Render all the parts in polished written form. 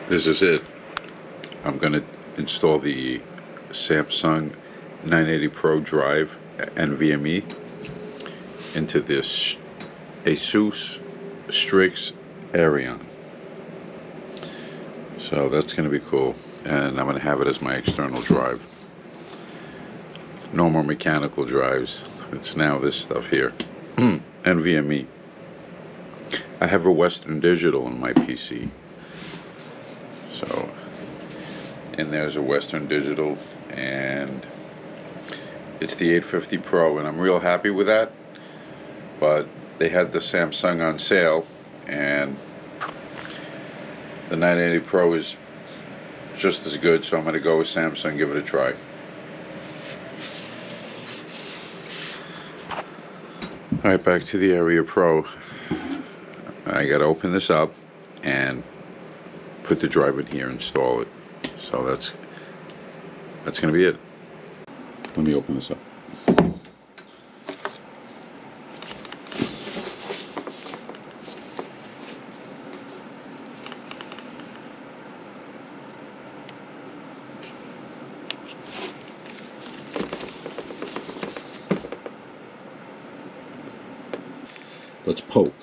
This is it. I'm going to install the Samsung 980 Pro drive NVMe into this ASUS Arion. So that's going to be cool, and I'm going to have it as my external drive. No more mechanical drives. It's now this stuff here. NVMe. I have a Western Digital in my PC. So, and there's a Western Digital, and it's the 850 Pro, and I'm real happy with that. But they had the Samsung on sale, and the 980 Pro is just as good, so I'm going to go with Samsung, give it a try. Alright, back to the Arion Pro. I got to open this up and put the drive in here, install it. So that's going to be it. Let me open this up. Let's poke.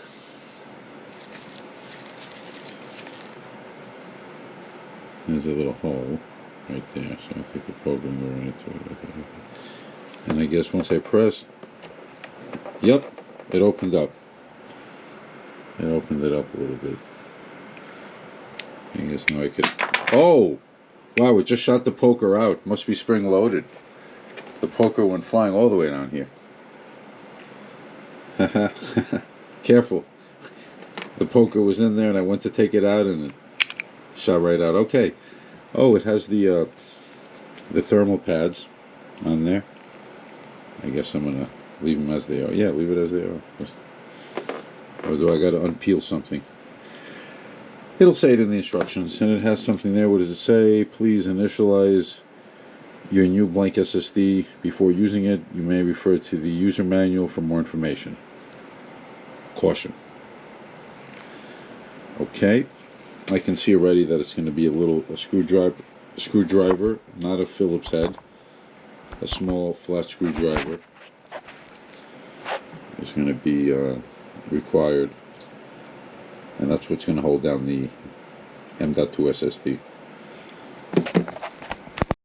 There's a little hole right there, so I'll take the poke and go right into it. Okay. And I guess once I press, yep, it opened up. It opened it up a little bit. I guess now I could. Oh! Wow, it just shot the poker out. Must be spring loaded. The poker went flying all the way down here. Careful. The poker was in there and I went to take it out and it shot right out. Okay. Oh, it has the thermal pads on there. I guess I'm gonna leave them as they are. Yeah, leave it as they are. Or do I gotta unpeel something? It'll say it in the instructions, and it has something there. What does it say? Please initialize your new blank SSD before using it. You may refer to the user manual for more information. Caution. Okay, I can see already that it's going to be a screwdriver, not a Phillips head. A small flat screwdriver is going to be required, and that's what's going to hold down the M.2 SSD.